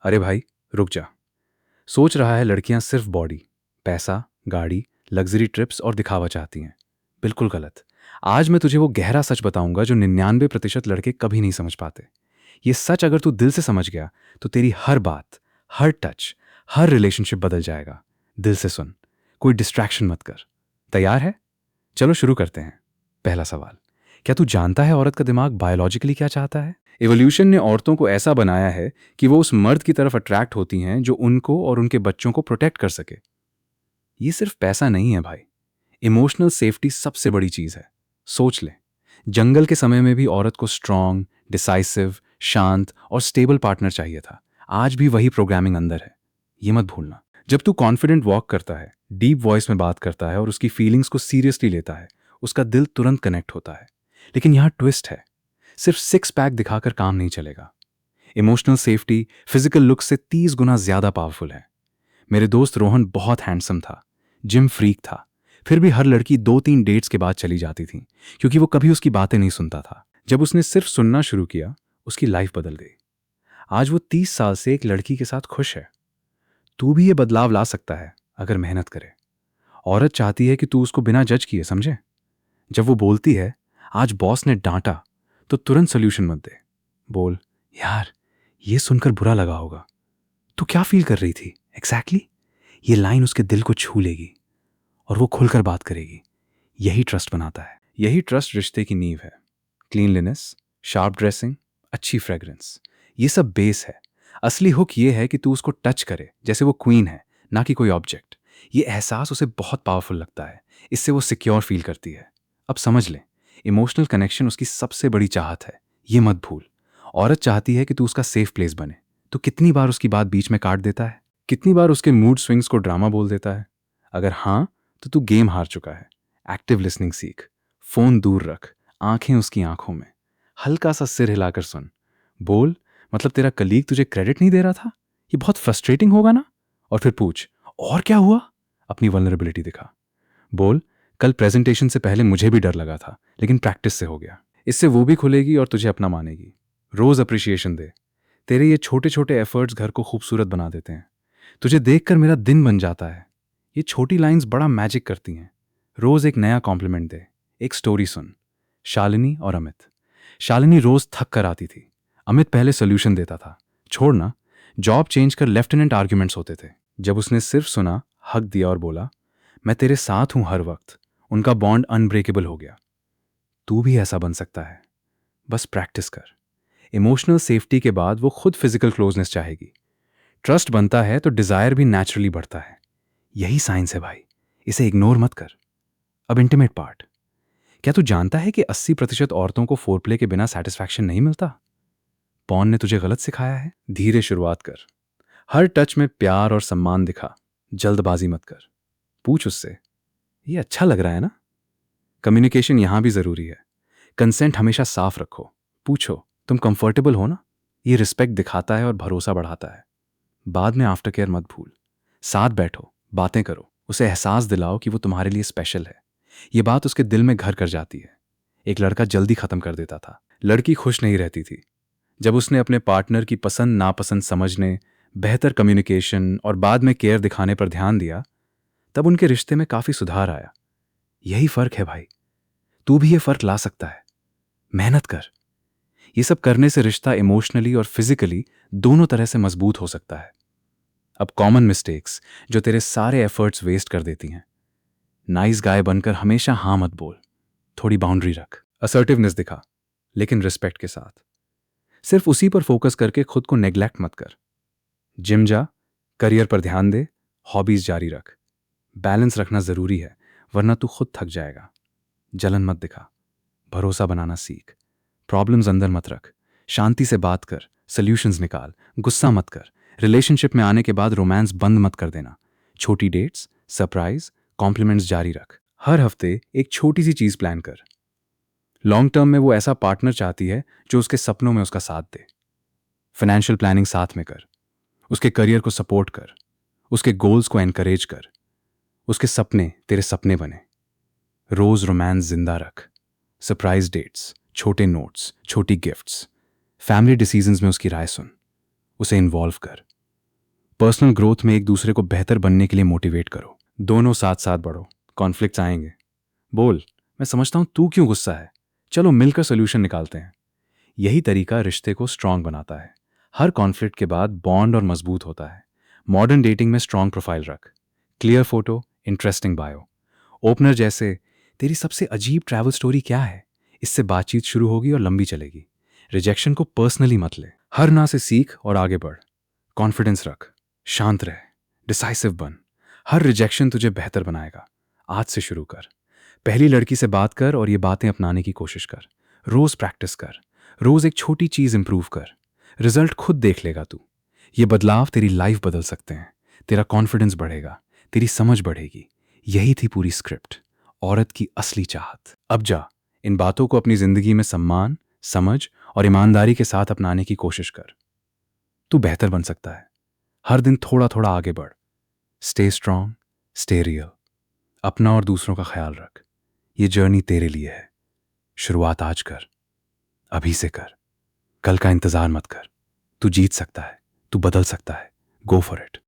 अरे भाई, रुक जा। सोच रहा है लड़कियां सिर्फ बॉडी, पैसा, गाड़ी, लग्जरी ट्रिप्स और दिखावा चाहती हैं। बिल्कुल गलत। आज मैं तुझे वो गहरा सच बताऊंगा जो 99% लड़के कभी नहीं समझ पाते। ये सच अगर तू दिल से समझ गया तो तेरी हर बात, हर टच, हर रिलेशनशिप बदल जाएगा। दिल से सुन, कोई डिस्ट्रैक्शन मत कर। तैयार है? चलो शुरू करते हैं। पहला सवाल, क्या तू जानता है औरत का दिमाग बायोलॉजिकली क्या चाहता है? एवोल्यूशन ने औरतों को ऐसा बनाया है कि वो उस मर्द की तरफ अट्रैक्ट होती हैं जो उनको और उनके बच्चों को प्रोटेक्ट कर सके। ये सिर्फ पैसा नहीं है भाई, इमोशनल सेफ्टी सबसे बड़ी चीज है। सोच ले, जंगल के समय में भी औरत को स्ट्रांग, डिसाइसिव, शांत और स्टेबल पार्टनर चाहिए था। आज भी वही प्रोग्रामिंग अंदर है, ये मत भूलना। जब तू कॉन्फिडेंट वॉक करता है, डीप वॉइस में बात करता है और उसकी फीलिंग्स को सीरियसली लेता है, उसका दिल तुरंत कनेक्ट होता है। लेकिन यहाँ ट्विस्ट है, सिर्फ सिक्स पैक दिखाकर काम नहीं चलेगा। इमोशनल सेफ्टी फिजिकल लुक से 30 गुना ज्यादा पावरफुल है। मेरे दोस्त रोहन बहुत हैंडसम था, जिम फ्रीक था, फिर भी हर लड़की 2-3 डेट्स के बाद चली जाती थी क्योंकि वो कभी उसकी बातें नहीं सुनता था। जब उसने सिर्फ सुनना शुरू किया, उसकी लाइफ बदल गई। आज वो 30 साल से एक लड़की के साथ खुश है। तू भी ये बदलाव ला सकता है अगर मेहनत करे। औरत चाहती है कि तू उसको बिना जज किए समझे। जब वो बोलती है, आज बॉस ने डांटा, तो तुरंत सोल्यूशन मत दे। बोल, यार ये सुनकर बुरा लगा होगा, तू क्या फील कर रही थी एग्जैक्टली? ये लाइन उसके दिल को छू लेगी और वो खुलकर बात करेगी। यही ट्रस्ट बनाता है। यही ट्रस्ट रिश्ते की नींव है। क्लीनलीनेस, शार्प ड्रेसिंग, अच्छी फ्रेग्रेंस, ये सब बेस है। असली हुक ये है कि तू उसको टच करे जैसे वो क्वीन है, ना कि कोई ऑब्जेक्ट। ये एहसास उसे बहुत पावरफुल लगता है। इससे वो सिक्योर फील करती है। अब समझ ले, इमोशनल कनेक्शन उसकी सबसे बड़ी चाहत है, ये मत भूल। औरत चाहती है कि तू उसका सेफ प्लेस बने। तो कितनी बार उसकी बात बीच में काट देता है? कितनी बार उसके मूड स्विंग्स को ड्रामा बोल देता है? अगर हाँ, तो तू गेम हार चुका है। एक्टिव लिसनिंग सीख, फोन दूर रख, आंखें उसकी आंखों में, हल्का सा सिर हिलाकर सुन। बोल, मतलब तेरा कलीग तुझे क्रेडिट नहीं दे रहा था? ये बहुत फ्रस्ट्रेटिंग होगा ना? और फिर पूछ, और क्या हुआ? अपनी वल्नरेबिलिटी दिखा। बोल, कल प्रेजेंटेशन से पहले मुझे भी डर लगा था, लेकिन प्रैक्टिस से हो गया। इससे वो भी खुलेगी और तुझे अपना मानेगी। रोज अप्रिशिएशन दे। तेरे ये छोटे छोटे एफर्ट्स घर को खूबसूरत बना देते हैं। तुझे देखकर मेरा दिन बन जाता है। ये छोटी लाइंस बड़ा मैजिक करती हैं। रोज एक नया कॉम्प्लीमेंट दे। एक स्टोरी सुन। शालिनी और अमित। शालिनी रोज थक कर आती थी, अमित पहले सोल्यूशन देता था। छोड़ना, जॉब चेंज कर लेफ्टिनेंट आर्ग्यूमेंट्स होते थे। जब उसने सिर्फ सुना, हक दिया और बोला, मैं तेरे साथ हूं हर वक्त, उनका बॉन्ड अनब्रेकेबल हो गया। तू भी ऐसा बन सकता है, बस प्रैक्टिस कर। इमोशनल सेफ्टी के बाद वो खुद फिजिकल क्लोजनेस चाहेगी। ट्रस्ट बनता है तो डिजायर भी नेचुरली बढ़ता है। यही साइंस है भाई, इसे इग्नोर मत कर। अब इंटीमेट पार्ट। क्या तू जानता है कि 80% औरतों को फोरप्ले के बिना सेटिस्फैक्शन नहीं मिलता? पॉर्न ने तुझे गलत सिखाया है? धीरे शुरुआत कर। हर टच में प्यार और सम्मान दिखा। जल्दबाजी मत कर। पूछ उससे, ये अच्छा लग रहा है ना? कम्युनिकेशन यहां भी जरूरी है। कंसेंट हमेशा साफ रखो। पूछो, तुम कंफर्टेबल हो ना? ये रिस्पेक्ट दिखाता है और भरोसा बढ़ाता है। बाद में आफ्टर केयर मत भूल। साथ बैठो, बातें करो, उसे एहसास दिलाओ कि वो तुम्हारे लिए स्पेशल है। ये बात उसके दिल में घर कर जाती है। एक लड़का जल्दी खत्म कर देता था, लड़की खुश नहीं रहती थी। जब उसने अपने पार्टनर की पसंद नापसंद समझने, बेहतर कम्युनिकेशन और बाद में केयर दिखाने पर ध्यान दिया, तब उनके रिश्ते में काफी सुधार आया। यही फर्क है भाई, तू भी ये फर्क ला सकता है। मेहनत कर। ये सब करने से रिश्ता इमोशनली और फिजिकली दोनों तरह से मजबूत हो सकता है। अब कॉमन मिस्टेक्स जो तेरे सारे एफर्ट्स वेस्ट कर देती हैं। नाइस गाय बनकर हमेशा हाँ मत बोल, थोड़ी बाउंड्री रख। असर्टिवनेस दिखा, लेकिन रिस्पेक्ट के साथ। सिर्फ उसी पर फोकस करके खुद को नेग्लेक्ट मत कर। जिम जा, करियर पर ध्यान दे, हॉबीज जारी रख। बैलेंस रखना जरूरी है, वरना तू खुद थक जाएगा। जलन मत दिखा, भरोसा बनाना सीख। प्रॉब्लम्स अंदर मत रख, शांति से बात कर, सॉल्यूशंस निकाल। गुस्सा मत कर। रिलेशनशिप में आने के बाद रोमांस बंद मत कर देना। छोटी डेट्स, सरप्राइज, कॉम्प्लीमेंट्स जारी रख। हर हफ्ते एक छोटी सी चीज प्लान कर। लॉन्ग टर्म में वो ऐसा पार्टनर चाहती है जो उसके सपनों में उसका साथ दे। फाइनेंशियल प्लानिंग साथ में कर, उसके करियर को सपोर्ट कर, उसके गोल्स को एनकरेज कर, उसके सपने तेरे सपने बने। रोज रोमांस जिंदा रख। सरप्राइज डेट्स, छोटे नोट्स, छोटी गिफ्ट्स। फैमिली डिसीजंस में उसकी राय सुन, उसे इन्वॉल्व कर। पर्सनल ग्रोथ में एक दूसरे को बेहतर बनने के लिए मोटिवेट करो। दोनों साथ साथ बढ़ो। कॉन्फ्लिक्ट्स आएंगे, बोल, मैं समझता हूं तू क्यों गुस्सा है, चलो मिलकर सोल्यूशन निकालते हैं। यही तरीका रिश्ते को स्ट्रांग बनाता है। हर कॉन्फ्लिक्ट के बाद बॉन्ड और मजबूत होता है। मॉडर्न डेटिंग में स्ट्रांग प्रोफाइल रख, clear photo, interesting bio, opener जैसे तेरी सबसे अजीब ट्रैवल स्टोरी क्या है। इससे बातचीत शुरू होगी और लंबी चलेगी। रिजेक्शन को पर्सनली मत ले, हर ना से सीख और आगे बढ़। कॉन्फिडेंस रख, शांत रह, डिसाइसिव बन। हर रिजेक्शन तुझे बेहतर बनाएगा। आज से शुरू कर। पहली लड़की से बात कर और ये बातें अपनाने की कोशिश कर। रोज प्रैक्टिस कर, रोज एक छोटी चीज इंप्रूव कर। रिजल्ट खुद देख लेगा तू। ये बदलाव तेरी लाइफ बदल सकते हैं। तेरा कॉन्फिडेंस बढ़ेगा, तेरी समझ बढ़ेगी। यही थी पूरी स्क्रिप्ट, औरत की असली चाहत। अब जा, इन बातों को अपनी जिंदगी में सम्मान, समझ और ईमानदारी के साथ अपनाने की कोशिश कर। तू बेहतर बन सकता है। हर दिन थोड़ा थोड़ा आगे बढ़। Stay strong, stay real. अपना और दूसरों का ख्याल रख। ये जर्नी तेरे लिए है। शुरुआत आज कर, अभी से कर। कल का इंतजार मत कर। तू जीत सकता है, तू बदल सकता है। Go for it.